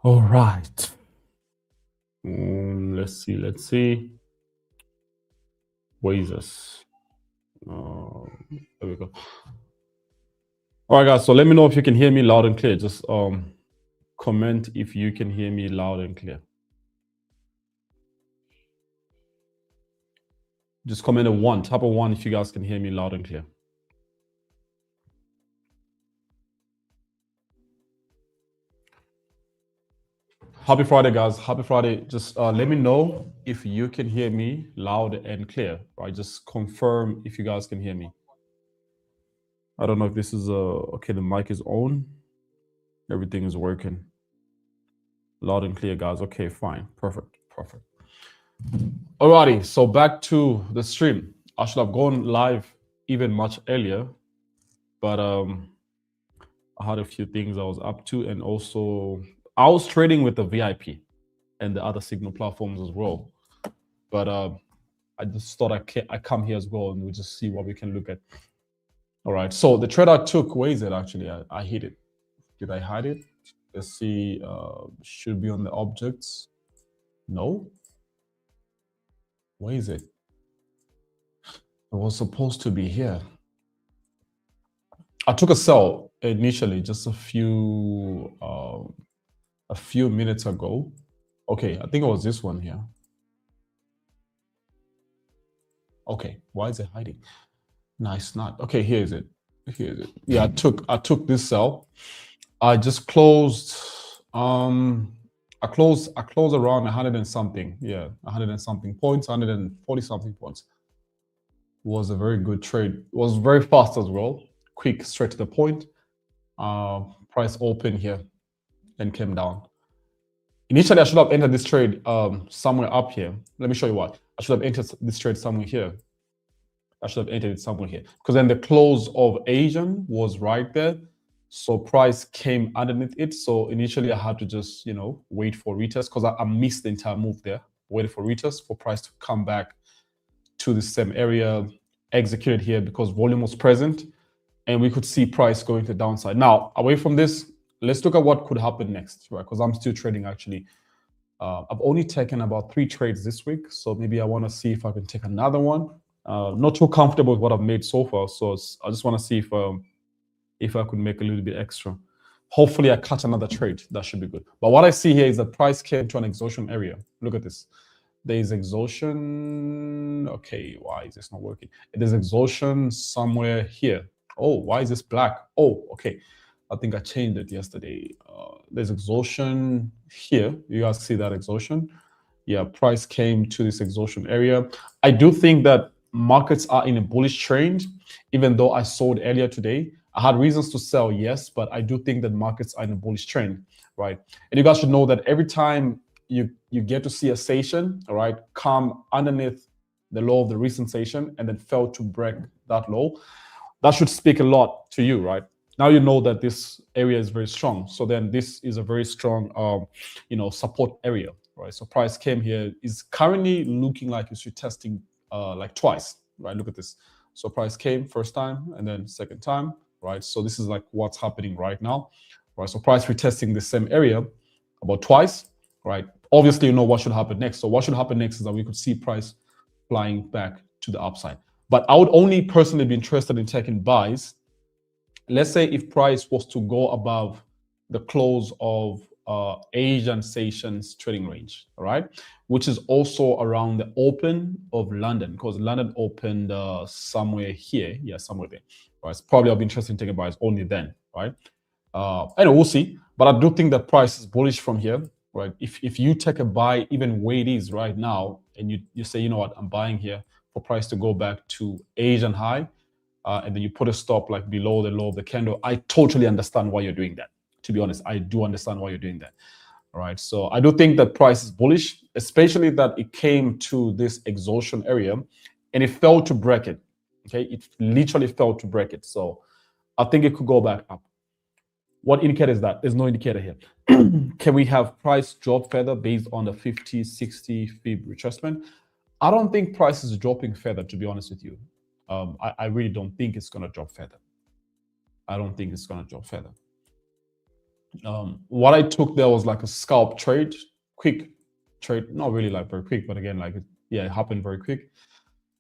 All right. Let's see. Where is this? There we go. All right, guys. So let me know if you can hear me loud and clear. Just comment if you can hear me loud and clear. Just comment a one. Type a one if you guys can hear me loud and clear. Happy Friday, guys. Happy Friday. Just let me know if you can hear me loud and clear. Right? Just confirm if you guys can hear me. I don't know if this is okay. The mic is on. Everything is working. Loud and clear, guys. Okay, fine. Perfect. Alrighty, so back to the stream. I should have gone live even much earlier, but I had a few things I was up to, and also I was trading with the VIP and the other Signal platforms as well. But I just thought I come here as well, and we just see what we can look at. All right, so the trade I took, where is it actually? I hit it. Did I hide it? Let's see. Should be on the objects. No. Where is it? It was supposed to be here. I took a sell initially, just a few minutes ago. Okay, I think it was this one here. Okay, why is it hiding? Nice, not okay. Here is it. Yeah, I took this sell. I just closed. I closed around 100 and something. Yeah, 100 and something points, 140 something points. Was a very good trade. Was very fast as well. Quick, straight to the point. Price open here and came down. Initially, I should have entered this trade somewhere up here. Let me show you what. I should have entered this trade somewhere here. I should have entered it somewhere here, because then the close of Asian was right there. So price came underneath it. So initially I had to just, wait for retest, because I missed the entire move there. Waited for retest for price to come back to the same area, executed here because volume was present, and we could see price going to the downside. Now, away from this, let's look at what could happen next, right? Because I'm still trading actually. I've only taken about 3 trades this week, so maybe I want to see if I can take another one. Not too comfortable with what I've made so far, so I just want to see if I could make a little bit extra. Hopefully I catch another trade. That should be good. But what I see here is that price came to an exhaustion area. Look at this. There is exhaustion. Okay, why is this not working? There's exhaustion somewhere here. Oh, why is this black? Oh, okay. I think I changed it yesterday. There's exhaustion here. You guys see that exhaustion? Yeah, price came to this exhaustion area. I do think that markets are in a bullish trend, even though I sold earlier today. I had reasons to sell, yes, but I do think that markets are in a bullish trend, right? And you guys should know that every time you get to see a session, all right, come underneath the low of the recent session and then fail to break that low, that should speak a lot to you, right? Now you know that this area is very strong. So then this is a very strong, support area, right? So price came here, is currently looking like it's retesting like twice, right? Look at this. So price came first time and then second time, right? So this is like what's happening right now, right? So price retesting the same area about twice, right? Obviously, you know what should happen next. So what should happen next is that we could see price flying back to the upside. But I would only personally be interested in taking buys. Let's say if price was to go above the close of Asian sessions trading range, all right, which is also around the open of London, because London opened somewhere here, yeah, somewhere there, right? So probably I'll be interested in taking buys only then, right? Anyway, we'll see. But I do think that price is bullish from here, right? If you take a buy, even where it is right now, and you say, you know what, I'm buying here for price to go back to Asian high, and then you put a stop like below the low of the candle, I totally understand why you're doing that. To be honest, I do understand why you're doing that. All right. So I do think that price is bullish, especially that it came to this exhaustion area and it failed to break it. Okay. It literally failed to break it. So I think it could go back up. What indicator is that? There's no indicator here. Can we have price drop further based on the 50, 60 fib retracement? I don't think price is dropping further, to be honest with you. I really don't think it's going to drop further. I don't think it's going to drop further. What I took there was like a scalp trade, quick trade, not really like very quick, but again, like yeah, it happened very quick.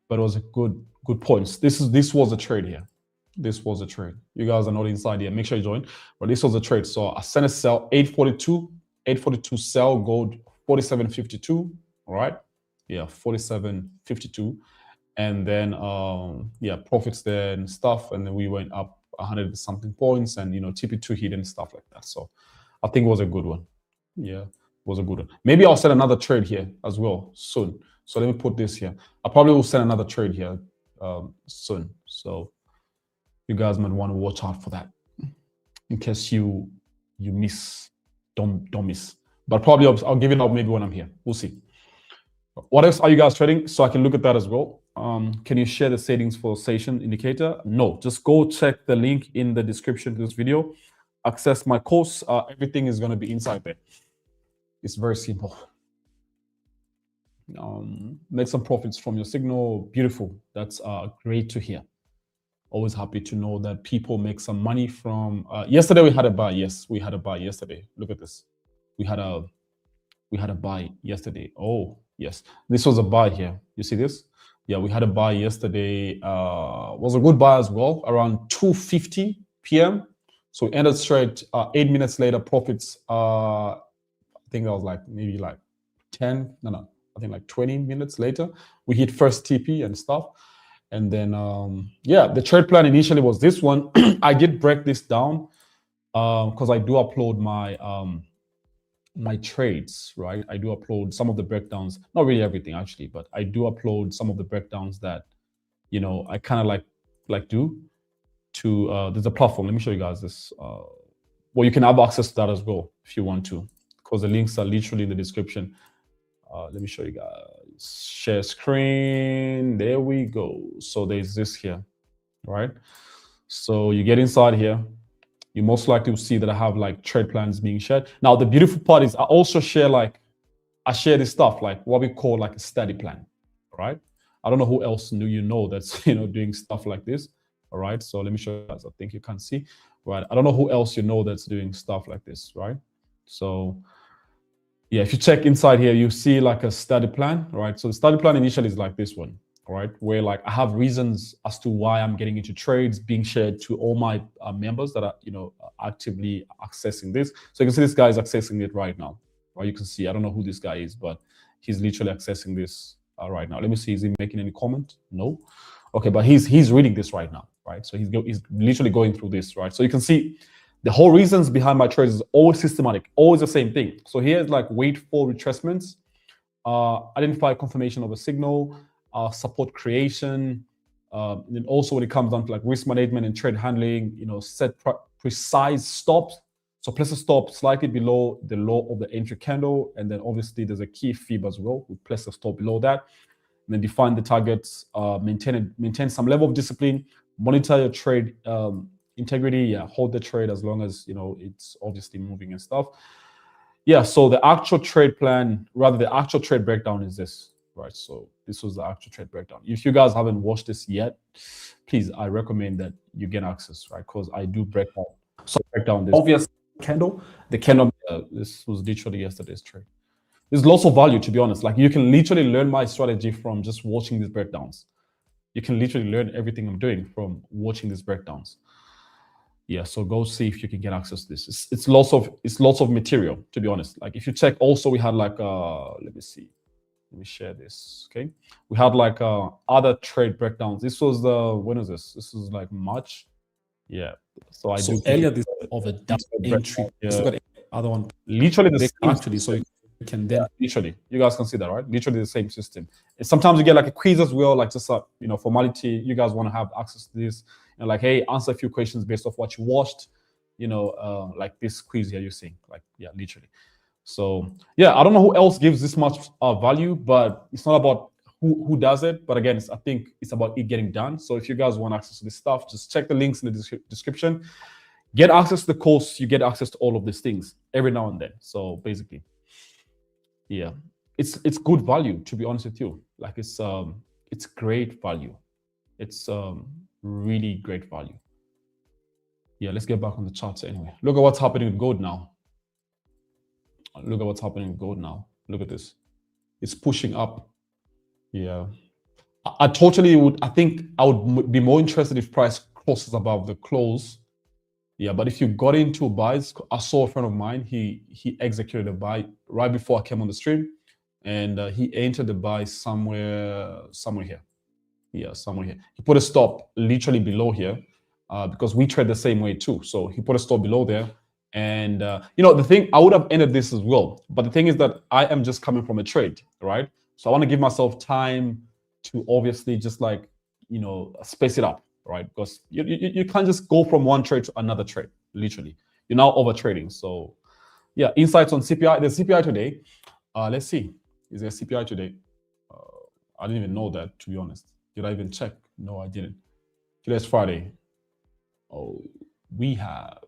But it was a good points. This was a trade here. This was a trade. You guys are not inside here. Make sure you join. But this was a trade. So I sent a sell 842 sell, gold 47.52. All right. Yeah, 47.52. And then yeah, profits there and stuff. And then we went up 100 something points and TP2 hit and stuff like that. So I think it was a good one. Yeah, it was a good one. Maybe I'll send another trade here as well soon. So let me put this here. I probably will send another trade here soon. So you guys might want to watch out for that in case you miss. Don't miss. But probably I'll give it up maybe when I'm here. We'll see. What else are you guys trading? So I can look at that as well. Can you share the settings for session indicator? No, just go check the link in the description to this video. Access my course. Everything is going to be inside there. It's very simple. Make some profits from your signal. Beautiful. That's great to hear. Always happy to know that people make some money from. Yesterday we had a buy. Yes, we had a buy yesterday. Look at this. We had a buy yesterday. Oh yes, this was a buy here. You see this? Yeah, we had a buy yesterday. Was a good buy as well, around 2:50 p.m. So we ended straight. 8 minutes later, profits. I think that was like maybe like 10. No. I think like 20 minutes later, we hit first TP and stuff. And then, yeah, the trade plan initially was this one. I did break this down because I do upload my my trades, right? I do upload some of the breakdowns, not really everything actually, but I do upload some of the breakdowns that, I kind of like do to, there's a platform. Let me show you guys this. Well, you can have access to that as well if you want to, because the links are literally in the description. Let me show you guys. Share screen. There we go. So there's this here, right? So you get inside here. You most likely will see that I have like trade plans being shared. Now, the beautiful part is I also share I share this stuff, like what we call like a study plan, right? I don't know who else that's, doing stuff like this. All right. So let me show you guys. I think you can see, right? I don't know who else that's doing stuff like this, right? So yeah, if you check inside here, you see like a study plan, right? So the study plan initially is like this one, right? Where like I have reasons as to why I'm getting into trades being shared to all my members that are, actively accessing this. So you can see this guy is accessing it right now, right? You can see, I don't know who this guy is, but he's literally accessing this right now. Let me see, is he making any comment? No. Okay, but he's reading this right now, right? So he's literally going through this, right? So you can see the whole reasons behind my trades is always systematic, always the same thing. So here's like wait for retracements, identify confirmation of a signal, support creation, and then also when it comes down to like risk management and trade handling, set precise stops. So place a stop slightly below the low of the entry candle, and then obviously there's a key fib as well. We place a stop below that, and then define the targets, maintain some level of discipline, monitor your trade integrity. Yeah, hold the trade as long as it's obviously moving and stuff. Yeah, so the actual trade plan, rather the actual trade breakdown is this, right? So this was the actual trade breakdown. If you guys haven't watched this yet, please, I recommend that you get access, right? Because I do break down this obvious candle. The candle, this was literally yesterday's trade. There's lots of value, to be honest. Like you can literally learn my strategy from just watching these breakdowns. You can literally learn everything I'm doing from watching these breakdowns. Yeah, so go see if you can get access to this. It's lots of material, to be honest. Like if you check, also we had like let me see, let me share this. Okay, we had like other trade breakdowns. This was when is this? This is like March. Yeah. So earlier this of a entry. Got other one literally the same actually. So you can then literally, you guys can see that, right? Literally the same system. And sometimes you get like a quiz as well, like just formality. You guys want to have access to this, and like, hey, answer a few questions based off what you watched. Like this quiz here you're seeing, like literally. So yeah, I don't know who else gives this much value, but it's not about who does it. But again, I think it's about it getting done. So if you guys want access to this stuff, just check the links in the description. Get access to the course. You get access to all of these things every now and then. So basically, yeah, it's good value, to be honest with you. Like it's great value. It's really great value. Yeah, let's get back on the charts anyway. Look at what's happening with gold now. Look at what's happening with gold now. Look at this. It's pushing up. Yeah. I totally would. I think I would be more interested if price crosses above the close. Yeah, but if you got into buys, I saw a friend of mine. He executed a buy right before I came on the stream, and he entered the buy somewhere here. Yeah, somewhere here. He put a stop literally below here because we trade the same way too. So he put a stop below there. And, the thing, I would have ended this as well. But the thing is that I am just coming from a trade, right? So I want to give myself time to obviously just like, space it up, right? Because you can't just go from one trade to another trade, literally. You're now over trading. So, yeah, insights on CPI. There's CPI today. Let's see. Is there CPI today? I didn't even know that, to be honest. Did I even check? No, I didn't. Today's Friday. Oh, we have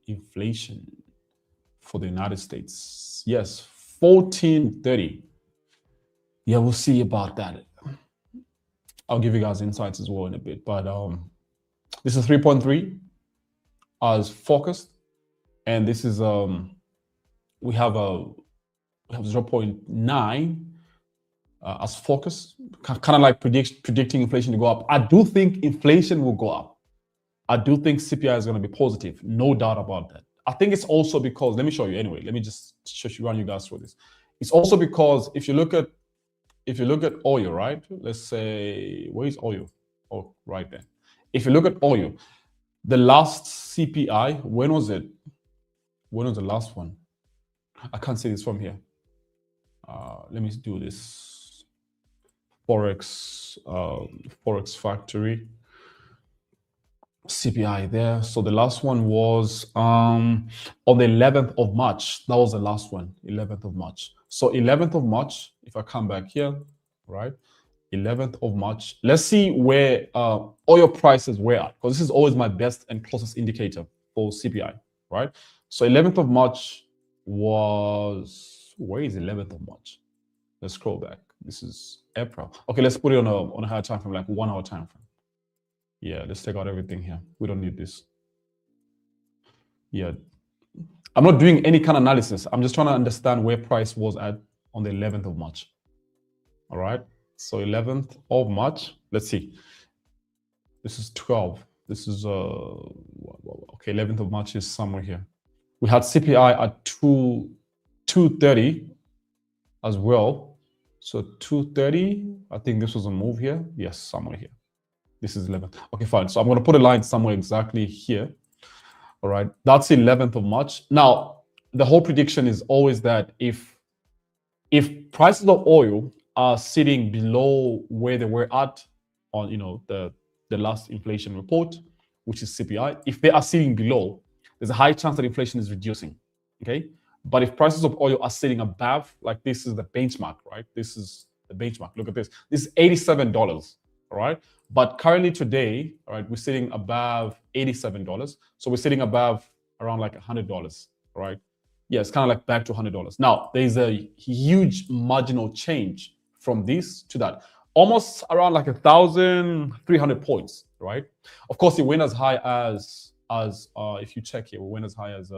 inflation for the United States. Yes, 1430. Yeah, we'll see about that. I'll give you guys insights as well in a bit. But this is 3.3 as focused. And this is we have 0.9 as focus, kind of like predicting inflation to go up. I do think inflation will go up. I do think CPI is going to be positive, no doubt about that. I think it's also because, let me show you anyway. Let me just run you guys through this. It's also because if you look at oil, right? Let's say, where is oil? Oh, right there. If you look at oil, the last CPI, when was it? When was the last one? I can't see this from here. Let me do this. Forex factory CPI there. So the last one was on the 11th of March. That was the last one, 11th of March. So 11th of March, if I come back here, right? 11th of March. Let's see where oil prices were at, because this is always my best and closest indicator for CPI, right? So 11th of March was, where is 11th of March? Let's scroll back. This is April. Okay, let's put it on a higher time frame, like 1 hour time frame. Yeah, let's take out everything here. We don't need this. Yeah, I'm not doing any kind of analysis. I'm just trying to understand where price was at on the 11th of March. All right, so 11th of March. Let's see. This is 12. This is okay. 11th of March is somewhere here. We had CPI at 230 as well. So 230, I think this was a move here. Yes, somewhere here. This is 11th. Okay, fine. So I'm going to put a line somewhere exactly here. All right. That's 11th of March. Now, the whole prediction is always that if prices of oil are sitting below where they were at on, the last inflation report, which is CPI, if they are sitting below, there's a high chance that inflation is reducing. Okay. But if prices of oil are sitting above, like this is the benchmark, right? This is the benchmark. Look at this. This is $87, all right? But currently today, all right, we're sitting above $87. So we're sitting above around like $100, all right? Yeah, it's kind of like back to $100. Now, there's a huge marginal change from this to that. Almost around like 1,300 points, right? Of course, it went as high as if you check here, we went as high as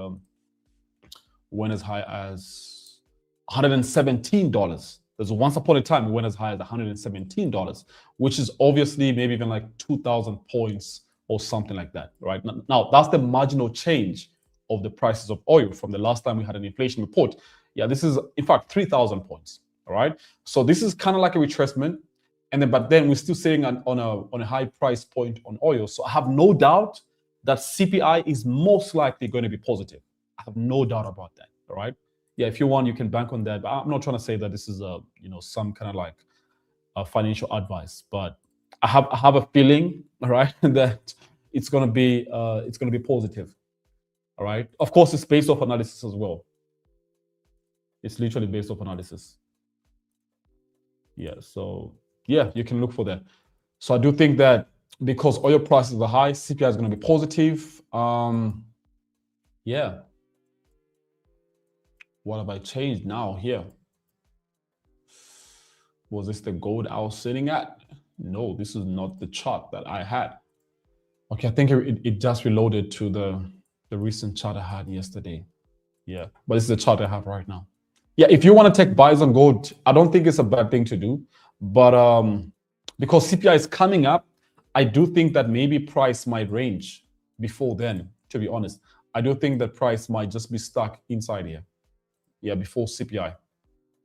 $117. There's once upon a time, it went as high as $117, which is obviously maybe even like 2,000 points or something like that, right? Now, that's the marginal change of the prices of oil from the last time we had an inflation report. Yeah, this is, in fact, 3,000 points, all right? So this is kind of like a retracement, but then we're still sitting on a high price point on oil. So I have no doubt that CPI is most likely going to be positive. I have no doubt about that, all right? Yeah, if you want, you can bank on that. But I'm not trying to say that this is some kind of like financial advice, but I have a feeling, all right, that it's gonna be positive, all right. Of course, it's based off analysis as well. It's literally based off analysis. Yeah, so yeah, you can look for that. So I do think that because oil prices are high, CPI is going to be positive. Yeah. What have I changed now here? Was this the gold I was sitting at? No, this is not the chart that I had. Okay, I think it just reloaded to the recent chart I had yesterday. Yeah, but this is the chart I have right now. Yeah, if you want to take buys on gold, I don't think it's a bad thing to do. But because CPI is coming up, I do think that maybe price might range before then, to be honest. I do think that price might just be stuck inside here. Yeah, before CPI.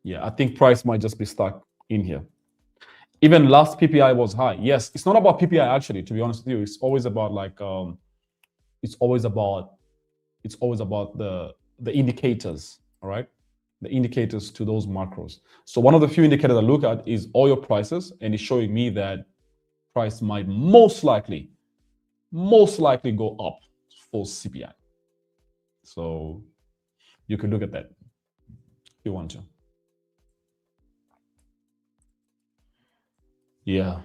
Yeah, I think price might just be stuck in here. Even last PPI was high. Yes, it's not about PPI actually, to be honest with you. It's always about like it's always about the indicators, all right? The indicators to those macros. So one of the few indicators I look at is oil prices, and it's showing me that price might most likely go up for CPI. So you can look at that if you want to. Yeah.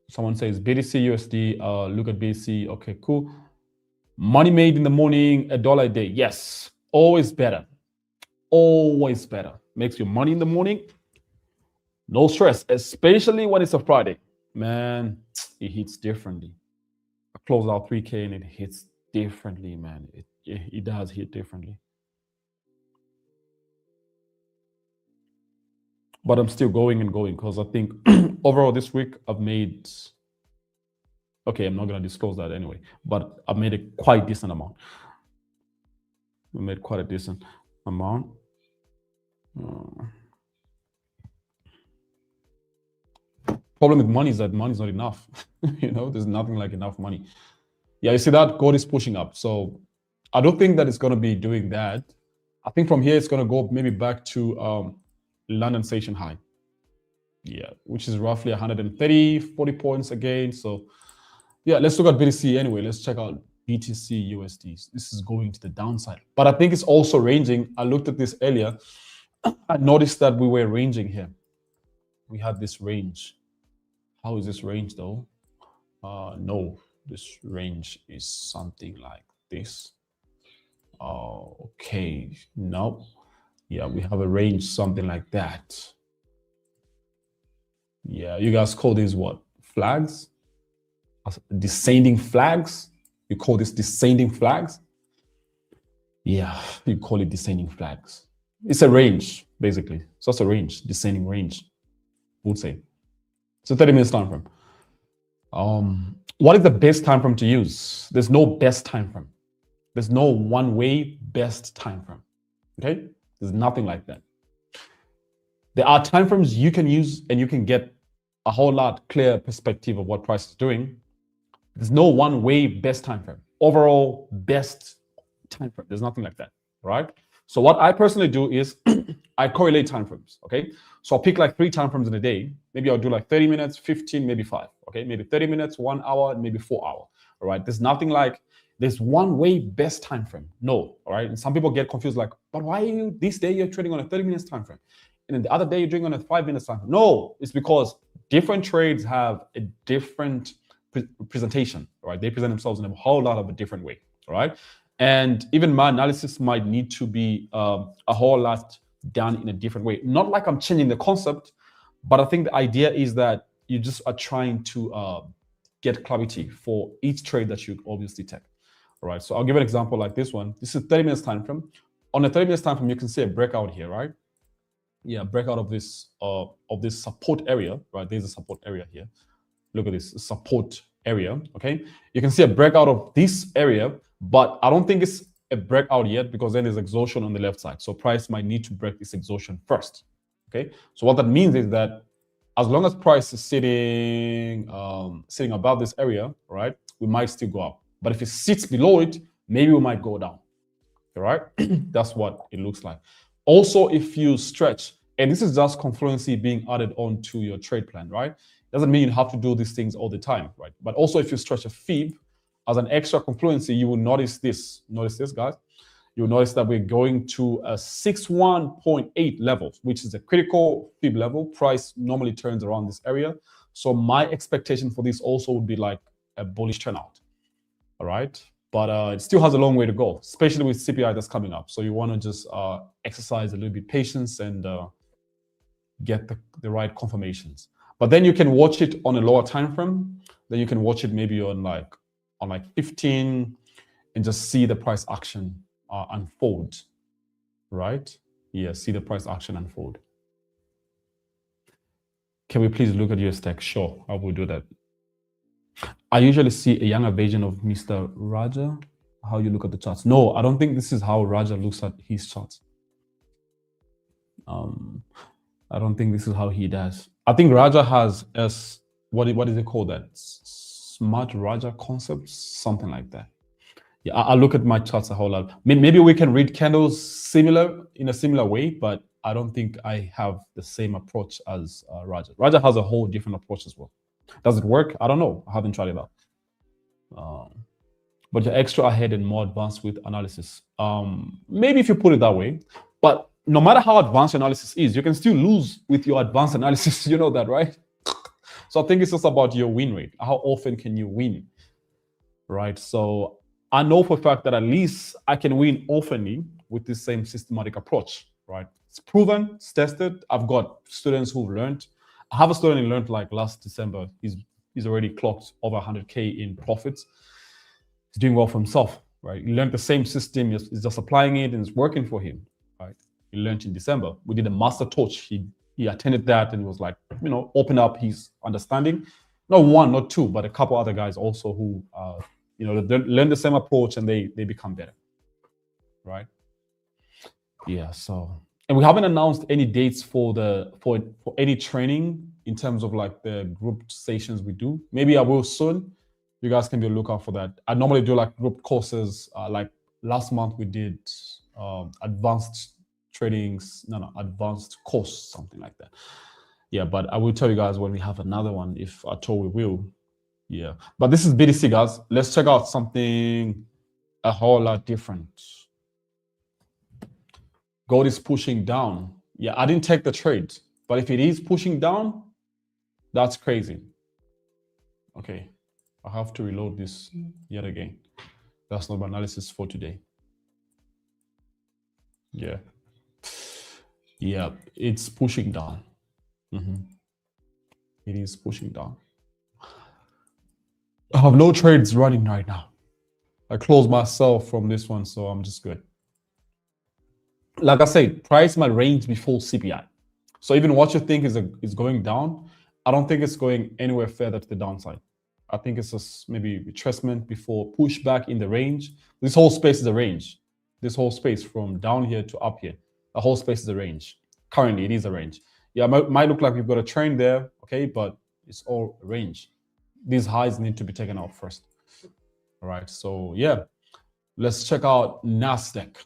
Someone says BTC USD, look at BTC. Okay, cool. Money made in the morning, $1 a day. Yes, always better. Always better. Makes you money in the morning. No stress, especially when it's a Friday. Man, it hits differently. I close out 3K and it hits differently, man. It does hit differently. But I'm still going and going because I think overall this week I've made, okay, I'm not going to disclose that anyway, but I've made a quite decent amount. I made quite a decent amount. Problem with money is that money is not enough. You know, there's nothing like enough money. Yeah, you see that gold is pushing up. So I don't think that it's going to be doing that. I think from here it's going to go maybe back to London station high. Yeah, which is roughly 130, 40 points again. So yeah, let's look at BTC anyway. Let's check out BTC USD. This is going to the downside, but I think it's also ranging. I looked at this earlier. I noticed that we were ranging here. We had this range. How is this range though? No, this range is something like this. Okay, no. Yeah, we have a range something like that. Yeah, you guys call these what? Flags? Descending flags? You call this descending flags? Yeah, you call it descending flags. It's a range, basically. So it's a range, descending range, would say. So 30 minutes time frame. What is the best time frame to use? There's no best time frame. There's no one way best time frame. Okay? There's nothing like that. There are time frames you can use and you can get a whole lot clear perspective of what price is doing. There's no one way best time frame. Overall best time frame. There's nothing like that, right? So what I personally do is I correlate time frames, okay? So I'll pick like 3 time frames in a day. Maybe I'll do like 30 minutes, 15, maybe 5, okay? Maybe 30 minutes, 1 hour, and maybe 4 hours, all right? There's nothing like there's one way best time frame. No, all right? And some people get confused like, but why are you, this day you're trading on a 30 minutes time frame? And then the other day you're doing on a 5 minutes time frame. No, it's because different trades have a different presentation, right? They present themselves in a whole lot of a different way, all right? And even my analysis might need to be a whole lot done in a different way. Not like I'm changing the concept, but I think the idea is that you just are trying to get clarity for each trade that you obviously take, all right? So I'll give an example like this one. This is 30 minutes time frame. On a 30 minutes time frame, you can see a breakout here, right? Yeah, breakout of this support area, right? There's a support area here. Look at this support area, okay? You can see a breakout of this area, but I don't think it's a breakout yet because then there's exhaustion on the left side. So price might need to break this exhaustion first, okay? So what that means is that as long as price is sitting above this area, right, we might still go up. But if it sits below it, maybe we might go down, all right? That's what it looks like. Also, if you stretch, and this is just confluency being added on to your trade plan, right? Doesn't mean you have to do these things all the time, right? But also if you stretch a fib as an extra confluency, you will notice this. Notice this, guys. You'll notice that we're going to a 61.8 level, which is a critical fib level. Price normally turns around this area. So my expectation for this also would be like a bullish turnout, all right? But it still has a long way to go, especially with CPI that's coming up. So you want to just exercise a little bit patience and get the right confirmations. But then you can watch it on a lower time frame. Then you can watch it maybe on like on like 15 and just see the price action unfold, right? Yeah, see the price action unfold. Can we please look at US tech? Sure, I will do that. I usually see a younger version of Mr. Raja. How you look at the charts? No, I don't think this is how Raja looks at his charts. I don't think this is how he does. I think Raja has what is it called, that smart Raja concept, something like that. Yeah, I look at my charts a whole lot. Maybe we can read candles in a similar way, but I don't think I have the same approach as Raja. Raja has a whole different approach as well. Does it work? I don't know. I haven't tried it out. But you're extra ahead and more advanced with analysis. Maybe if you put it that way. But no matter how advanced your analysis is, you can still lose with your advanced analysis. You know that, right? So I think it's just about your win rate. How often can you win, right? So I know for a fact that at least I can win oftenly with this same systematic approach, right? It's proven, it's tested. I've got students who've learned. I have a student who learned like last December. He's already clocked over 100K in profits. He's doing well for himself, right? He learned the same system. He's just applying it and it's working for him, right? He learned in December. We did a master touch. He attended that and was like, open up his understanding. Not one, not two, but a couple other guys also who, they learn the same approach and they become better, right? Yeah. So, and we haven't announced any dates for any training in terms of like the group sessions we do. Maybe I will soon. You guys can be on the lookout for that. I normally do like group courses. Like last month we did advanced course, something like that. Yeah, but I will tell you guys when we have another one, if at all we will. Yeah, but this is BTC, guys. Let's check out something a whole lot different. Gold is pushing down. Yeah, I didn't take the trade, but if it is pushing down, that's crazy. Okay, I have to reload this yet again. That's not my analysis for today. Yeah. Yeah, it's pushing down. It is pushing down. I have no trades running right now. I closed myself from this one, so I'm just good. Like I said, price my range before CPI. So even what you think is going down, I don't think it's going anywhere further to the downside. I think it's just maybe retracement before pushback in the range. This whole space is a range. This whole space from down here to up here, the whole space is a range. Currently, it is a range. Yeah, it might look like we've got a trend there, okay, but it's all a range. These highs need to be taken out first. All right, so yeah, let's check out NASDAQ.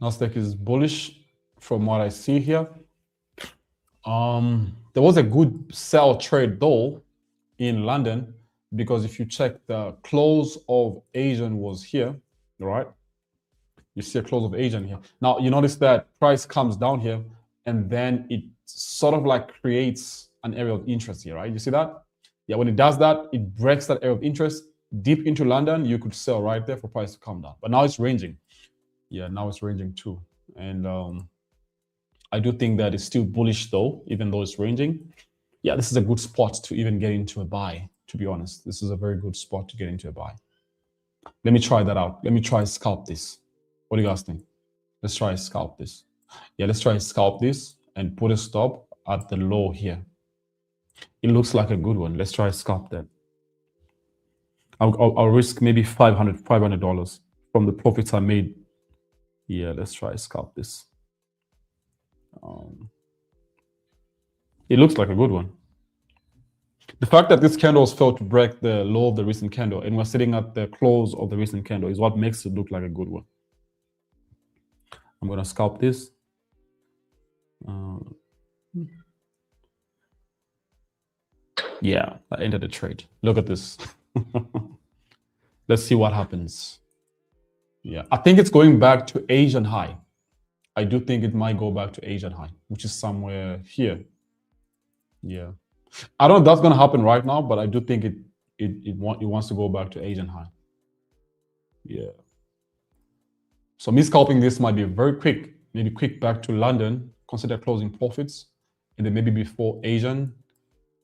NASDAQ is bullish from what I see here. There was a good sell trade though in London, because if you check the close of Asian was here, right? You see a close of Asian here. Now you notice that price comes down here and then it sort of like creates an area of interest here, right? You see that? Yeah, when it does that, it breaks that area of interest deep into London. You could sell right there for price to come down, but now it's ranging. Yeah, now it's ranging too. And I do think that it's still bullish though, even though it's ranging. Yeah, this is a good spot to even get into a buy, to be honest. This is a very good spot to get into a buy. Let me try that out. Let me try scalp this. What do you guys think? Let's try scalp this. Yeah, let's try scalp this and put a stop at the low here. It looks like a good one. Let's try scalp that. I'll risk maybe $500 from the profits I made. Yeah, let's try scalp this. It looks like a good one. The fact that this candle has failed to break the low of the recent candle and we're sitting at the close of the recent candle is what makes it look like a good one. I'm going to scalp this. Yeah, I entered the trade. Look at this. Let's see what happens. Yeah, I think it's going back to Asian high. I do think it might go back to Asian high, which is somewhere here. Yeah, I don't know if that's going to happen right now, but I do think it wants to go back to Asian high. Yeah. So me scalping this might be very quick, maybe quick back to London, consider closing profits, and then maybe before Asian,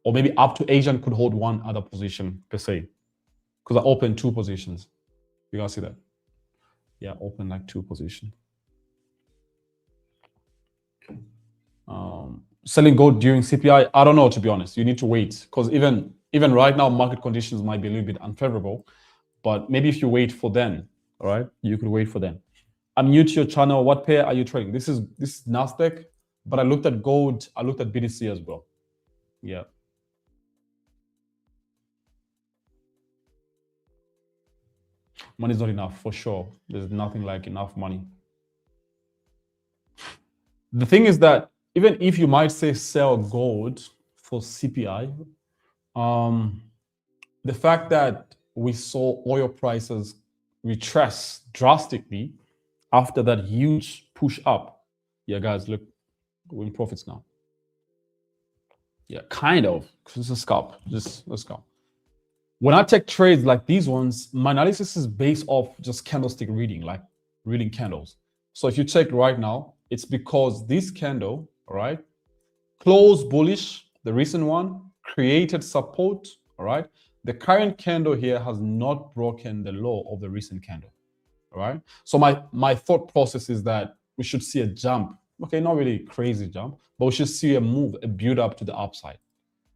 or maybe up to Asian could hold one other position per se, because I opened 2 positions. You guys see that? Yeah, open like 2 positions. Selling gold during CPI, I don't know, to be honest. You need to wait, because even right now, market conditions might be a little bit unfavorable. But maybe if you wait for then, all right, you could wait for then. I'm new to your channel. What pair are you trading? This is NASDAQ, but I looked at gold. I looked at BTC as well. Yeah. Money's not enough, for sure. There's nothing like enough money. The thing is that even if you might say sell gold for CPI, the fact that we saw oil prices retrace drastically after that huge push up. Yeah, guys, look, we're in profits now. Yeah, kind of. It's a scalp. Just let's go. When I take trades like these ones, my analysis is based off just candlestick reading, like reading candles. So if you check right now, it's because this candle, all right, closed bullish, the recent one, created support, all right. The current candle here has not broken the low of the recent candle, all right. So my thought process is that we should see a jump. Okay, not really crazy jump, but we should see a move, a build up to the upside,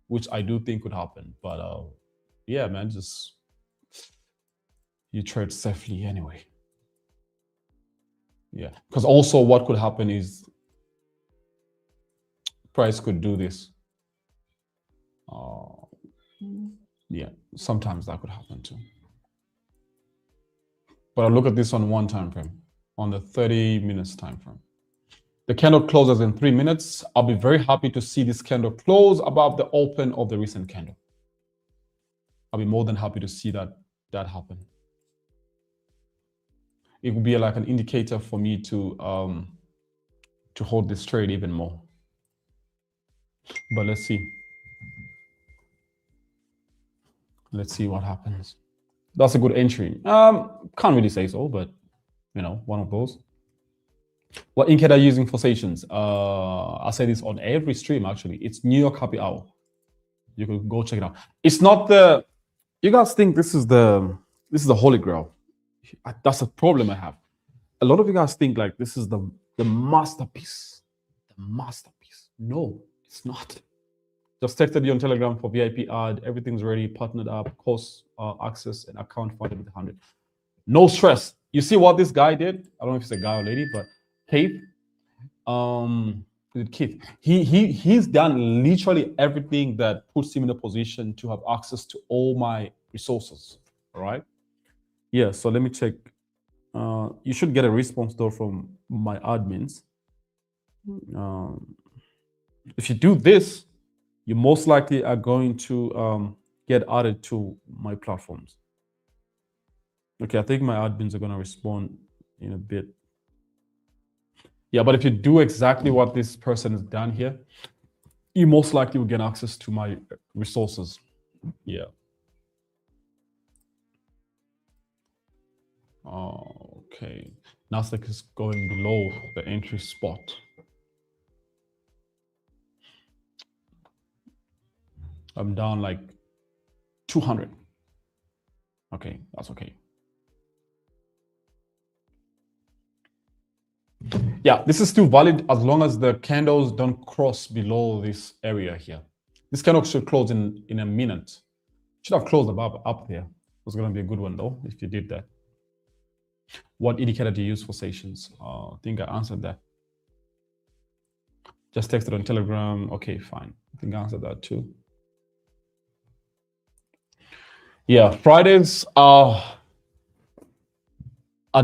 which I do think could happen. But yeah, man, just you trade safely anyway. Yeah, because also what could happen is price could do this. Yeah, sometimes that could happen too. But I look at this on one time frame, on the 30 minutes time frame. The candle closes in 3 minutes. I'll be very happy to see this candle close above the open of the recent candle. I'll be more than happy to see that happen. It would be like an indicator for me to hold this trade even more. But let's see. Let's see what happens. That's a good entry. Can't really say so, but you know, one of those. What ink are you using for sessions? I say this on every stream actually. It's New York Happy Hour. You could go check it out. It's not the. You guys think this is the holy grail? That's a problem I have. A lot of you guys think like this is the masterpiece. The masterpiece. No, it's not. Just texted you on Telegram for VIP ad. Everything's ready, partnered up, course access, and account funded with 100. No stress. You see what this guy did? I don't know if it's a guy or lady, but Keith. Keith. He's done literally everything that puts him in a position to have access to all my resources. All right. Yeah. So let me check. You should get a response though from my admins. If you do this, you most likely are going to get added to my platforms. Okay, I think my admins are going to respond in a bit. Yeah, but if you do exactly what this person has done here, you most likely will get access to my resources. Yeah. Okay. NASDAQ is going below the entry spot. I'm down like 200. Okay, that's okay. Yeah, this is still valid as long as the candles don't cross below this area here. This candle should close in a minute. Should have closed up there. It was going to be a good one though if you did that. What indicator do you use for sessions? I think I answered that. Just texted on Telegram. Okay, fine. I think I answered that too. Yeah, Fridays are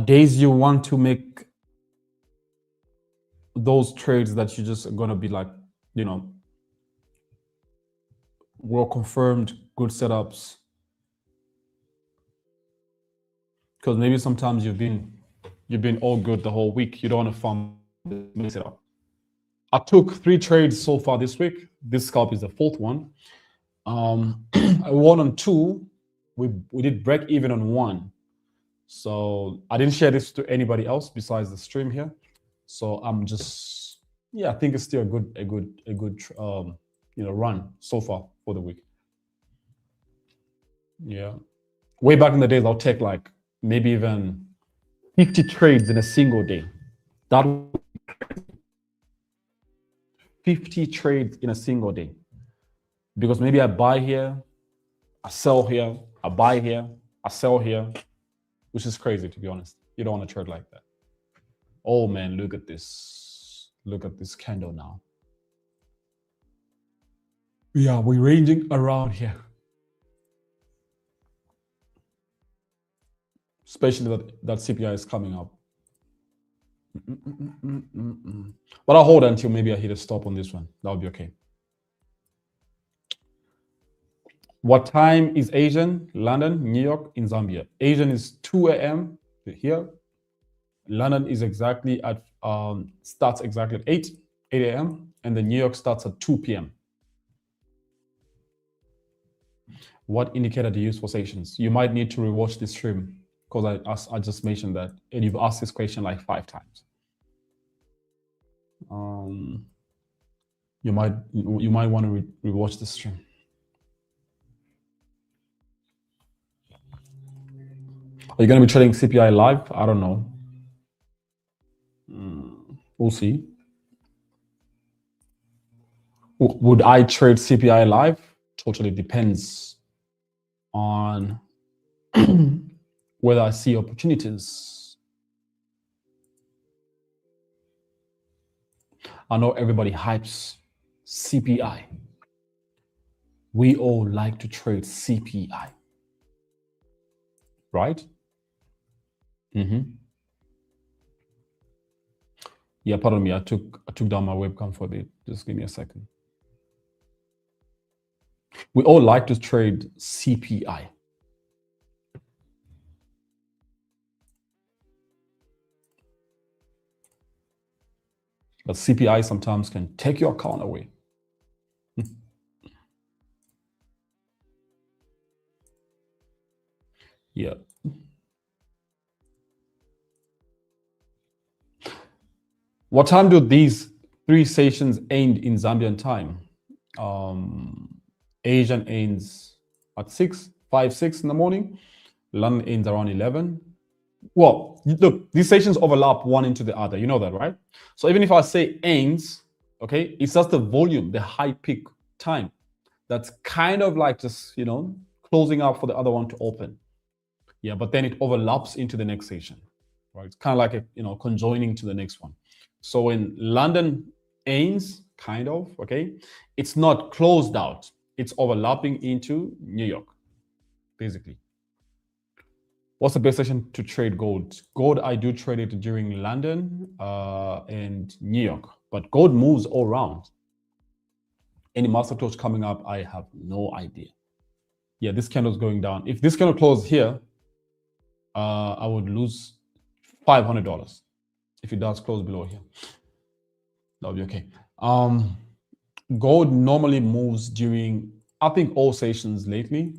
days you want to make those trades that you just are going to be like, you know, well confirmed, good setups. Because maybe sometimes you've been all good the whole week. You don't want to farm mix it up. I took 3 trades so far this week. This scalp is the 4th one. I won on 2. We did break even on 1. So I didn't share this to anybody else besides the stream here. So I'm just, yeah, I think it's still a good you know, run so far for the week. Yeah. Way back in the days, I'll take like maybe even 50 trades in a single day. That 50 trades in a single day. Because maybe I buy here, I sell here, I buy here, I sell here, which is crazy, to be honest. You don't want to trade like that. Oh man, look at this. Look at this candle now. Yeah, we're ranging around here. Especially that CPI is coming up. But I'll hold until maybe I hit a stop on this one. That'll be okay. What time is Asian? London, New York, in Zambia. Asian is 2 a.m. here. London is exactly at starts exactly at 8 a.m. and then New York starts at 2 p.m. What indicator do you use for sessions? You might need to rewatch this stream because I just mentioned that, and you've asked this question like 5 times. You might want to rewatch this stream. Are you going to be trading CPI live? I don't know. We'll see. Would I trade CPI live? Totally depends on whether I see opportunities. I know everybody hypes CPI. We all like to trade CPI, right? Yeah, pardon me. I took down my webcam for a bit. Just give me a second. We all like to trade CPI. But CPI sometimes can take your account away. Yeah. What time do these 3 sessions end in Zambian time? Asian ends at 6 in the morning. London ends around 11. Well, look, these sessions overlap one into the other. You know that, right? So even if I say ends, okay, it's just the volume, the high peak time. That's kind of like just, closing up for the other one to open. Yeah, but then it overlaps into the next session, right? It's kind of like, conjoining to the next one. So when London ends, kind of, okay, it's not closed out. It's overlapping into New York, basically. What's the best session to trade gold? Gold, I do trade it during London and New York, but gold moves all around. Any master close coming up, I have no idea. Yeah, this candle's going down. If this candle closed here, I would lose $500. If it does close below here, that'll be okay. Gold normally moves during, I think, all sessions lately.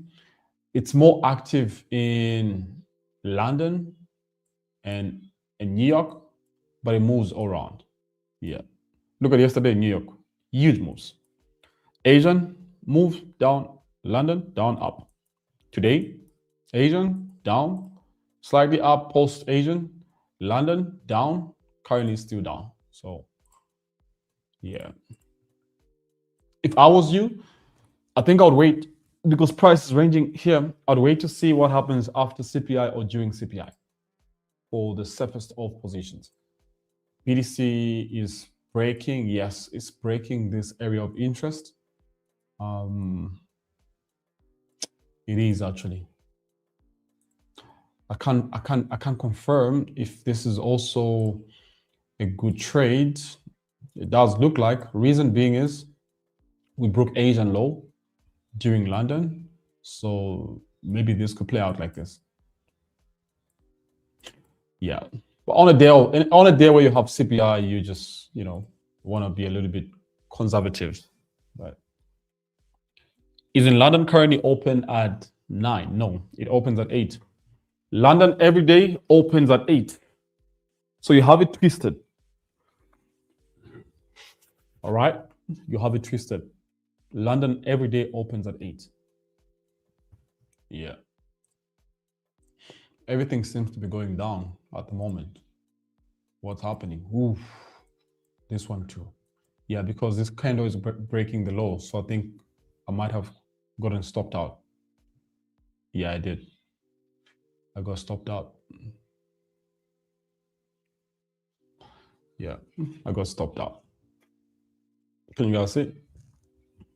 It's more active in London and New York, but it moves all around. Yeah. Look at yesterday in New York, huge moves. Asian move down, London down, up. Today, Asian down, slightly up, post-Asian, London down, currently still down. So, yeah. If I was you, I think I would wait, because price is ranging here. I'd wait to see what happens after CPI or during CPI for the safest of positions. BTC is breaking. Yes, it's breaking this area of interest. It is actually. I can't confirm if this is also a good trade. It does look like. Reason being is we broke Asian low during London, so maybe this could play out like this. Yeah, but on a day where you have CPI, you just want to be a little bit conservative. Right? Is in London currently open at 9? No, it opens at 8. London every day opens at 8. So you have it twisted. All right, you have it twisted. London every day opens at 8. Yeah. Everything seems to be going down at the moment. What's happening? Oof. This one too. Yeah, because this candle is breaking the low. So I think I might have gotten stopped out. Yeah, I did. I got stopped out. Yeah, I got stopped out. Can you guys see?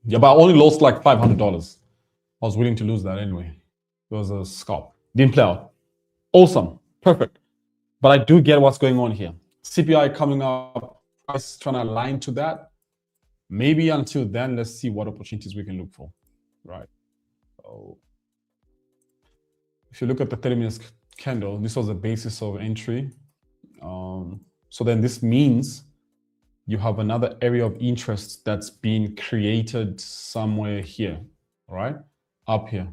Yeah, but I only lost like $500. I was willing to lose that anyway. It was a scalp. Didn't play out. Awesome. Perfect. But I do get what's going on here. CPI coming up, price trying to align to that. Maybe until then, let's see what opportunities we can look for. Right. So if you look at the 30 minutes candle, this was the basis of entry. So then this means you have another area of interest that's being created somewhere here, right? Up here.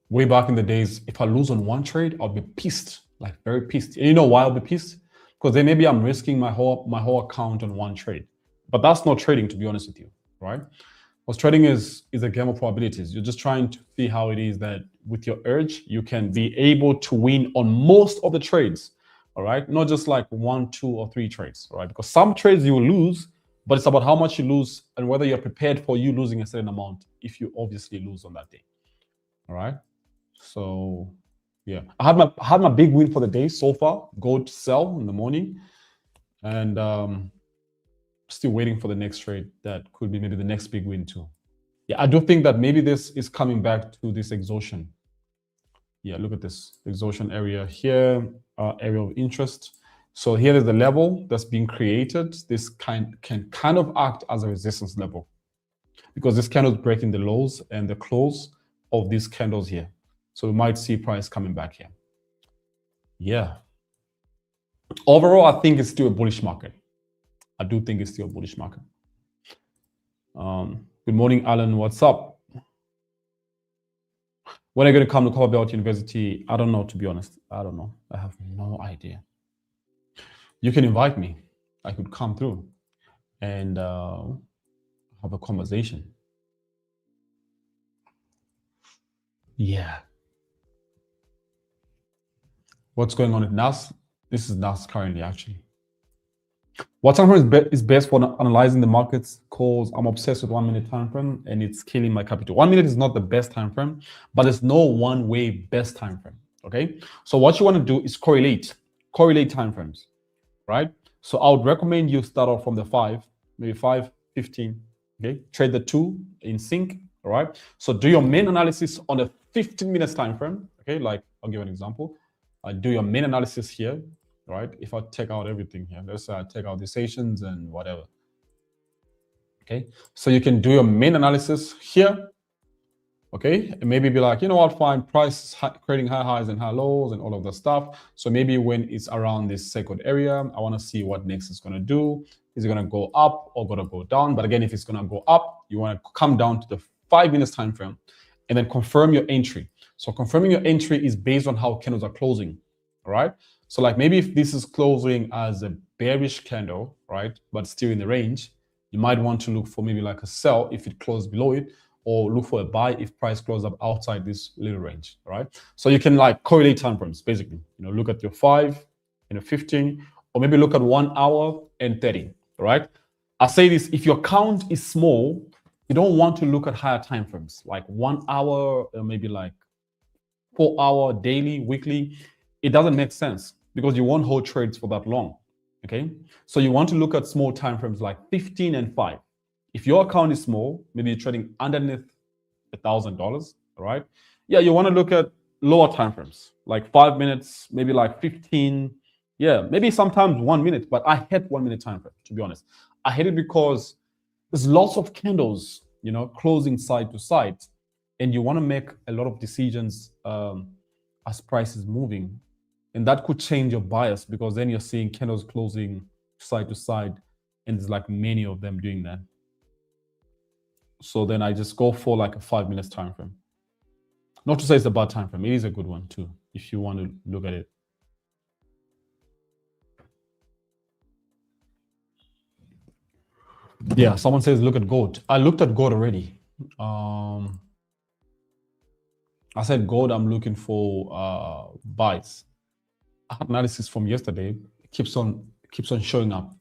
Way back in the days, if I lose on one trade, I'll be pissed, like very pissed. And you know why I'll be pissed? Because then maybe I'm risking my whole account on one trade. But that's not trading, to be honest with you, right? Because trading is a game of probabilities. You're just trying to see how it is that with your urge, you can be able to win on most of the trades, all right? Not just like 1, 2, or 3 trades, all right? Because some trades you will lose, but it's about how much you lose and whether you're prepared for you losing a certain amount if you obviously lose on that day, all right? So yeah, I had my big win for the day so far. Gold sell in the morning, and still waiting for the next trade that could be maybe the next big win too. Yeah, I do think that maybe this is coming back to this exhaustion. Yeah, look at this exhaustion area here, area of interest. So here is the level that's being created. This can kind of act as a resistance level because this candle is breaking the lows and the close of these candles here. So we might see price coming back here. Yeah. Overall, I think it's still a bullish market. I do think it's still a bullish market. Good morning, Alan. What's up? When are you going to come to Copperbelt University? I don't know, to be honest. I don't know. I have no idea. You can invite me. I could come through and have a conversation. Yeah. What's going on at NAS? This is NAS currently, actually. What time frame is best for analyzing the markets? Because I'm obsessed with 1 minute time frame and it's killing my capital. 1 minute is not the best time frame, but there's no one way best time frame. Okay. So what you want to do is correlate time frames, right? So I would recommend you start off from the 5, maybe 5, 15. Okay. Trade the 2 in sync. All right. So do your main analysis on a 15 minutes time frame. Okay. Like I'll give an example. Do your main analysis here. Right? If I take out everything here, let's say I take out the sessions and whatever. Okay, so you can do your main analysis here. Okay, and maybe be like, you know what, fine, price creating high highs and high lows and all of that stuff. So maybe when it's around this second area, I want to see what next is going to do. Is it going to go up or going to go down? But again, if it's going to go up, you want to come down to the 5 minutes time frame and then confirm your entry. So confirming your entry is based on how candles are closing. All right. So like maybe if this is closing as a bearish candle, right, but still in the range, you might want to look for maybe like a sell if it closed below it, or look for a buy if price closes up outside this little range, right? So you can like correlate time frames, basically. You know, look at your 5 and a 15, or maybe look at 1 hour and 30, right? I say this, if your count is small, you don't want to look at higher time frames, like 1 hour, or maybe like 4 hour, daily, weekly. It doesn't make sense because you won't hold trades for that long. Okay, so you want to look at small time frames like 15 and 5. If your account is small, maybe you're trading underneath $1,000, right? Yeah, you want to look at lower time frames like 5 minutes, maybe like 15. Yeah, maybe sometimes 1 minute, but I hate 1 minute time frame, to be honest. I hate it because there's lots of candles, you know, closing side to side, and you want to make a lot of decisions as price is moving. And that could change your bias because then you're seeing candles closing side to side, and there's like many of them doing that. So then I just go for like a 5 minutes time frame. Not to say it's a bad time frame. It is a good one too, if you want to look at it. Yeah, someone says look at gold. I looked at gold already. I said gold, I'm looking for buys. I had analysis from yesterday. It keeps on showing up.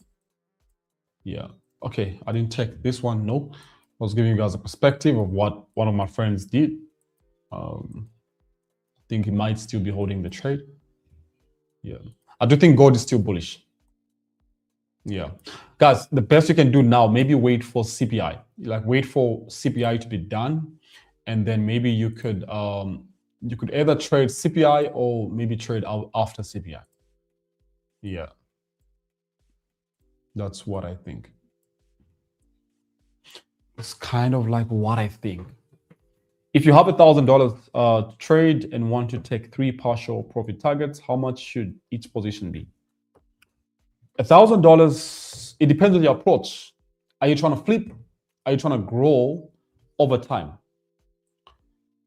Yeah. Okay, I didn't check this one. No. I was giving you guys a perspective of what one of my friends did. I think he might still be holding the trade. Yeah. I do think gold is still bullish. Yeah. Guys, the best you can do now, maybe wait for CPI. Like wait for CPI to be done. And then maybe you could either trade CPI or maybe trade out after CPI. Yeah. That's what I think. It's kind of like what I think. If you have $1,000 trade and want to take 3 partial profit targets, how much should each position be? $1,000, it depends on your approach. Are you trying to flip? Are you trying to grow over time?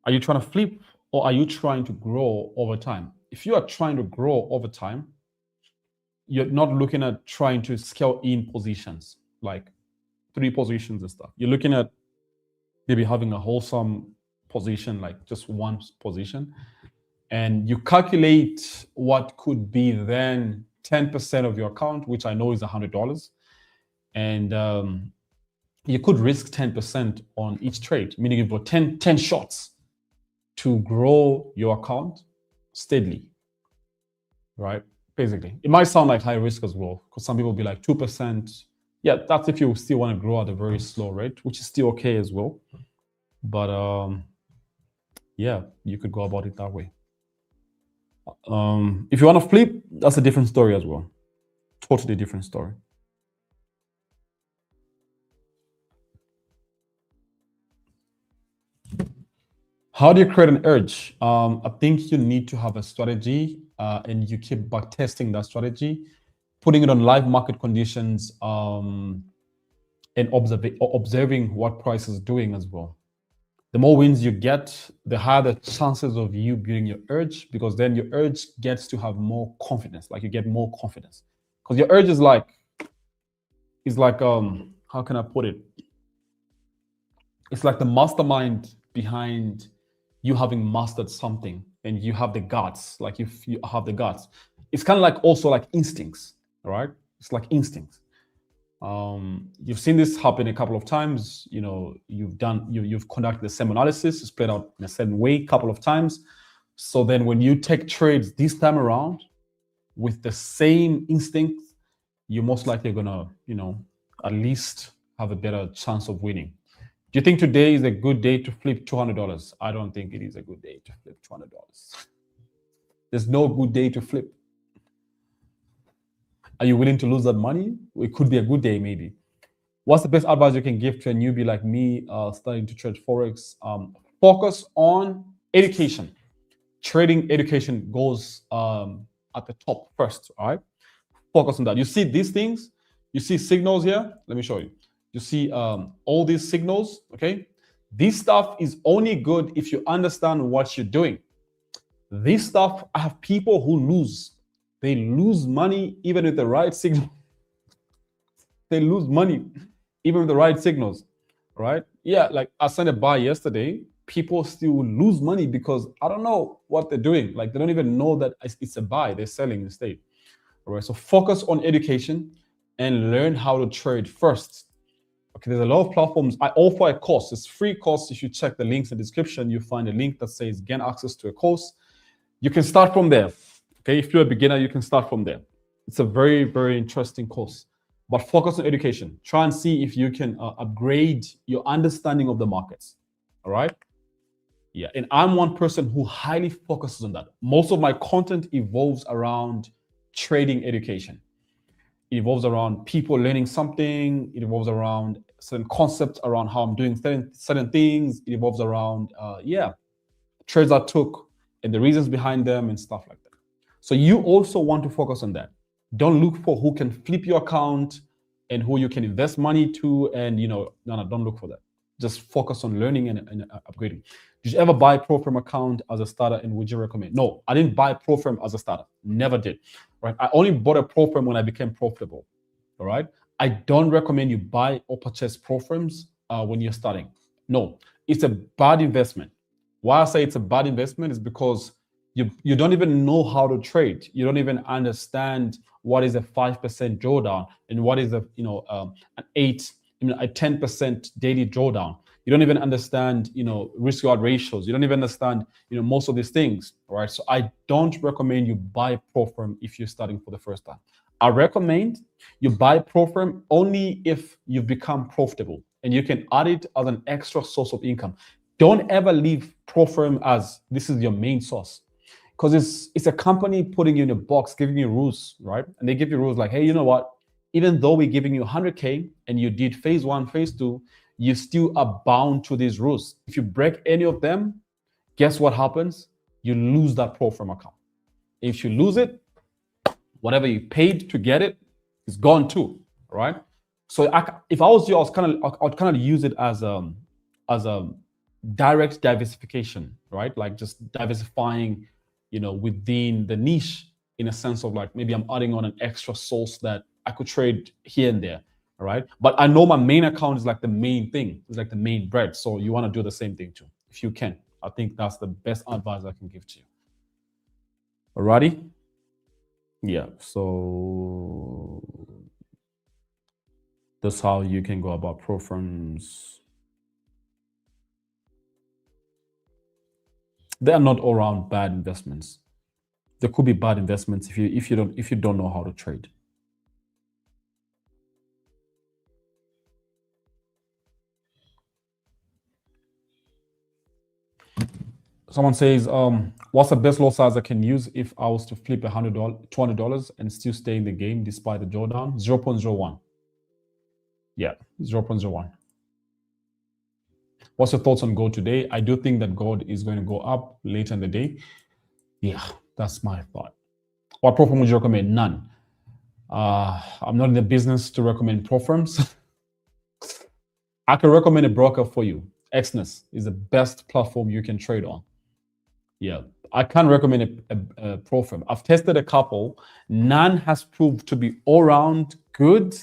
Are you trying to flip or are you trying to grow over time? If you are trying to grow over time, you're not looking at trying to scale in positions, like 3 positions and stuff. You're looking at maybe having a wholesome position, like just 1 position, and you calculate what could be then 10% of your account, which I know is $100, and you could risk 10% on each trade, meaning you've got 10 shots to grow your account steadily, right? Basically, it might sound like high risk as well, because some people will be like 2%. Yeah, that's if you still want to grow at a very slow rate, which is still okay as well. But yeah, you could go about it that way. If you want to flip, that's a different story as well. Totally different story. How do you create an urge? I think you need to have a strategy and you keep back testing that strategy, putting it on live market conditions, and observing what price is doing as well. The more wins you get, the higher the chances of you building your urge, because then your urge gets to have more confidence. Like you get more confidence, because your urge is like how can I put it? It's like the mastermind behind you having mastered something, and you have the guts. Like if you have the guts, it's kind of like also like instincts, right? It's like instincts. You've seen this happen a couple of times. You know, you've conducted the same analysis, it's played out in a certain way a couple of times. So then when you take trades this time around with the same instincts, you're most likely gonna, at least have a better chance of winning. Do you think today is a good day to flip $200? I don't think it is a good day to flip $200. There's no good day to flip. Are you willing to lose that money? It could be a good day, maybe. What's the best advice you can give to a newbie like me starting to trade Forex? Focus on education. Trading education goes at the top first, all right? Focus on that. You see these things? You see signals here? Let me show you. You see all these signals, okay? This stuff is only good if you understand what you're doing. This stuff, I have people who lose. They lose money even with the right signal. They lose money even with the right signals, right? Yeah, like I sent a buy yesterday. People still lose money because I don't know what they're doing. Like they don't even know that it's a buy. They're selling instead. All right, so focus on education and learn how to trade first. Okay, there's a lot of platforms. I offer a course. It's free course. If you check the links in the description, you find a link that says gain access to a course. You can start from there. Okay, if you're a beginner, you can start from there. It's a very, very interesting course. But focus on education. Try and see if you can upgrade your understanding of the markets. All right? Yeah, and I'm one person who highly focuses on that. Most of my content evolves around trading education. It evolves around people learning something. It evolves around certain concepts around how I'm doing certain things. It evolves around, trades I took and the reasons behind them and stuff like that. So you also want to focus on that. Don't look for who can flip your account and who you can invest money to. And, no, don't look for that. Just focus on learning and upgrading. Did you ever buy ProFirm account as a starter, and would you recommend? No, I didn't buy ProFirm as a starter. Never did. Right? I only bought a ProFirm when I became profitable. All right. I don't recommend you buy or purchase pro firms when you're starting. No, it's a bad investment. Why I say it's a bad investment is because you don't even know how to trade. You don't even understand what is a 5% drawdown and what is an 10% daily drawdown. You don't even understand, risk reward ratios. You don't even understand, most of these things, right? So I don't recommend you buy pro firm if you're starting for the first time. I recommend you buy pro firm only if you've become profitable and you can add it as an extra source of income. Don't ever leave pro firm as this is your main source, because it's a company putting you in a box, giving you rules, right? And they give you rules like, hey, you know what? Even though we're giving you 100K and you did phase 1, phase 2, you still are bound to these rules. If you break any of them, guess what happens? You lose that pro firm account. If you lose it, whatever you paid to get it is gone too, right? So if I was you, I'd kind of use it as a direct diversification, right? Like just diversifying, within the niche, in a sense of like maybe I'm adding on an extra source that I could trade here and there, all right? But I know my main account is like the main thing, it's like the main bread. So you want to do the same thing too, if you can. I think that's the best advice I can give to you. Alrighty? Yeah, so that's how you can go about pro firms. They are not all around bad investments. There could be bad investments if you don't know how to trade. Someone says, what's the best lot size I can use if I was to flip $100, $200 and still stay in the game despite the drawdown? 0.01. Yeah, 0.01. What's your thoughts on gold today? I do think that gold is going to go up later in the day. Yeah, that's my thought. What pro firm would you recommend? None. I'm not in the business to recommend pro firms. I can recommend a broker for you. Exness is the best platform you can trade on. Yeah, I can't recommend a pro firm. I've tested a couple. None has proved to be all around good.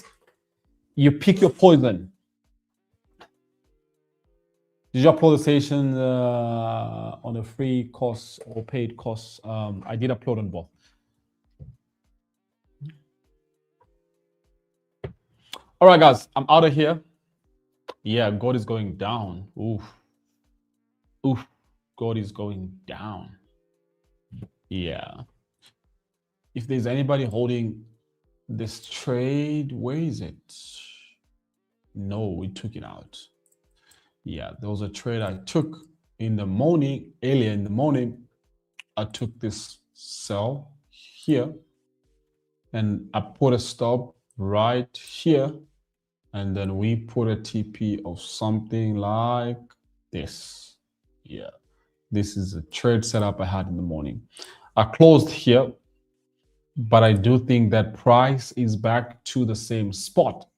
You pick your poison. Did you upload the session on a free course or paid course? I did upload on both. All right, guys, I'm out of here. Yeah, gold is going down. Oof. Oof. Gold is going down. Yeah. If there's anybody holding this trade, where is it? No, we took it out. Yeah, there was a trade I took in the morning, earlier in the morning. I took this sell here and I put a stop right here. And then we put a TP of something like this. Yeah, this is a trade setup I had in the morning. I closed here, but I do think that price is back to the same spot.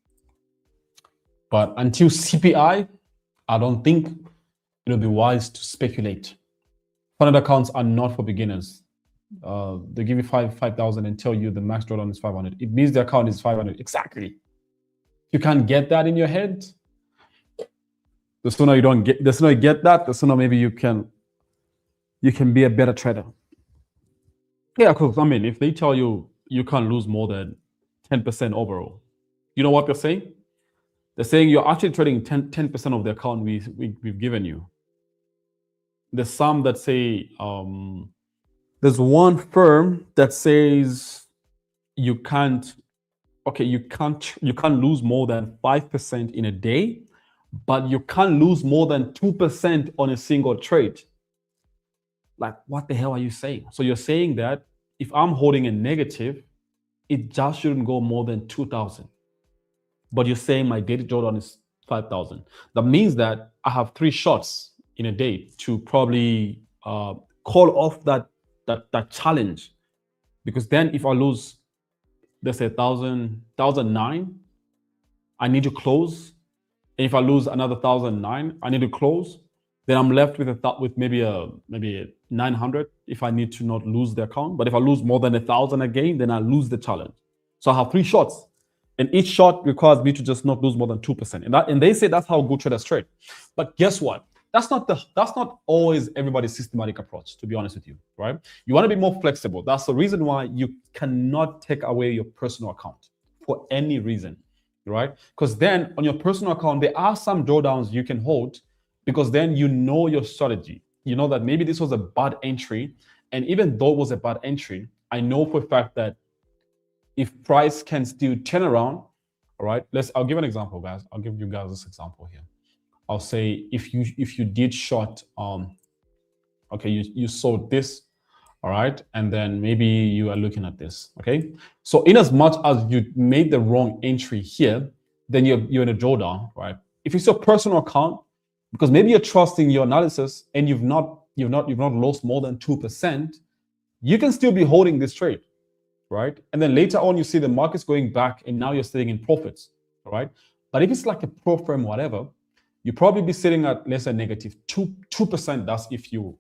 But until CPI, I don't think it'll be wise to speculate. Funded accounts are not for beginners. They give you 5,000 and tell you the max drawdown is 500. It means the account is 500. Exactly. You can't get that in your head. The sooner you get that, the sooner maybe you can be a better trader. Yeah, because I mean, if they tell you you can't lose more than 10% overall, you know what they're saying? They're saying you're actually trading 10% of the account we've given you. There's some that say, there's one firm that says you can't lose more than 5% in a day, but you can't lose more than 2% on a single trade. Like, what the hell are you saying? So you're saying that if I'm holding a negative, it just shouldn't go more than 2,000. But you're saying my daily drawdown is 5,000. That means that I have 3 shots in a day to probably call off that challenge. Because then if I lose, let's say 1,009, I need to close. And if I lose another 1,009, I need to close. Then I'm left with maybe a 900 if I need to not lose the account. But if I lose more than 1,000 again, then I lose the challenge. So I have 3 shots. And each shot requires me to just not lose more than 2%. And they say that's how good traders trade. But guess what? That's not always everybody's systematic approach, to be honest with you, right? You want to be more flexible. That's the reason why you cannot take away your personal account for any reason, right? Because then on your personal account, there are some drawdowns you can hold, because then you know your strategy. You know that maybe this was a bad entry. And even though it was a bad entry, I know for a fact that if price can still turn around, all right, I'll give an example, guys. I'll give you guys this example here. I'll say if you did short, okay, you sold this, all right, and then maybe you are looking at this, okay. So in as much as you made the wrong entry here, then you're in a drawdown, right? If it's your personal account, because maybe you're trusting your analysis and you've not lost more than 2%, you can still be holding this trade, right? And then later on, you see the market's going back and now you're sitting in profits, all right? But if it's like a pro firm, whatever, you probably be sitting at, let's say, negative 2%. That's if you're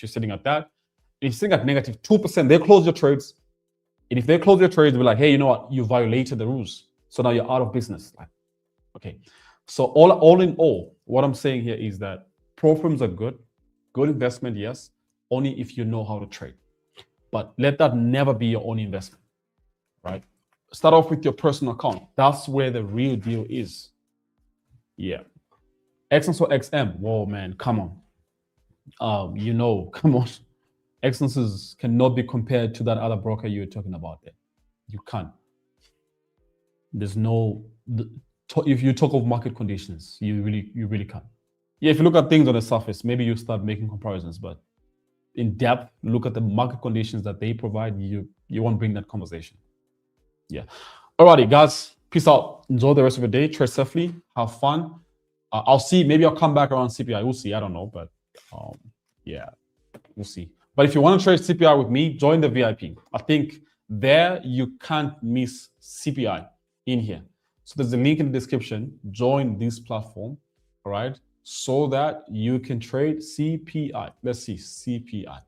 sitting at that. If you're sitting at negative 2%, they close your trades. And if they close your trades, they'll be like, hey, you know what? You violated the rules. So now you're out of business. Like, okay. So all in all, what I'm saying here is that pro firms are good investment, yes, only if you know how to trade. But let that never be your only investment, right? Start off with your personal account. That's where the real deal is. Yeah. Essence or XM, whoa, man, come on. Come on. Essences cannot be compared to that other broker you're talking about there. You can't. There's no, if you talk of market conditions, you really can't. Yeah, if you look at things on the surface, maybe you start making comparisons, but in depth, look at the market conditions that they provide, you won't bring that conversation. Yeah. Alrighty, guys, peace out. Enjoy the rest of your day. Trade safely. Have fun. I'll see. Maybe I'll come back around CPI. We'll see. I don't know, but yeah, we'll see. But if you want to trade CPI with me, join the VIP. I think there you can't miss CPI in here. So there's a link in the description. Join this platform, all right, so that you can trade CPI. Let's see, CPI.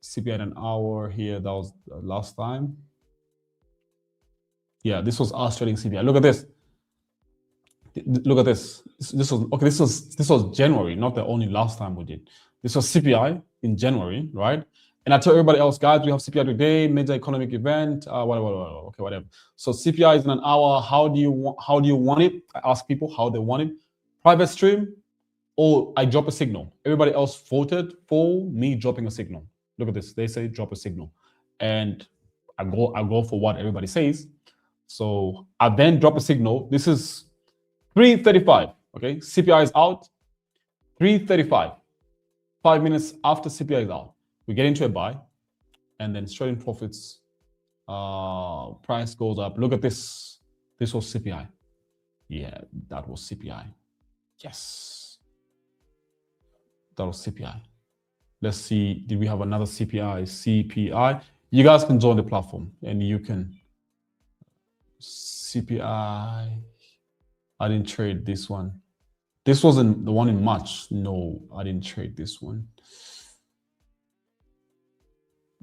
CPI in an hour here. That was last time. Yeah, this was us trading CPI. Look at this. Look at this. This was January, not the only last time we did. This was CPI in January, right? And I tell everybody else, guys, we have CPI today, major economic event, whatever. So CPI is in an hour. How do you want it? I ask people how they want it. Private stream, or I drop a signal. Everybody else voted for me dropping a signal. Look at this. They say drop a signal, and I go for what everybody says. So I then drop a signal. This is 3:35. Okay, CPI is out. 3:35. 5 minutes after CPI is out, we get into a buy, and then straight in profits. Price goes up. Look at this. This was CPI. Yeah, that was CPI. Yes, that was CPI. Let's see. Did we have another CPI? CPI. You guys can join the platform, and you can. CPI. I didn't trade this one. This wasn't the one in March. No, I didn't trade this one.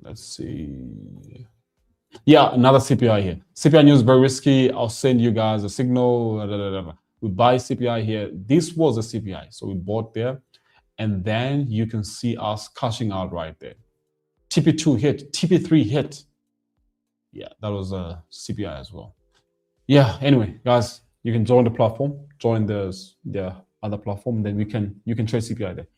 Let's see. Yeah, another CPI here. CPI news very risky. I'll send you guys a signal. We buy CPI here. This was a CPI, so we bought there, and then you can see us cashing out right there. TP2 hit, TP3 hit. Yeah, that was a CPI as well. Yeah. Anyway, guys, you can join the platform, join the other platform, then you can trade CPI there.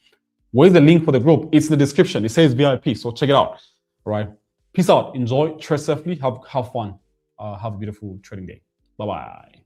Where's the link for the group? It's in the description. It says VIP, so check it out. All right. Peace out. Enjoy. Trade safely. Have fun. Have a beautiful trading day. Bye-bye.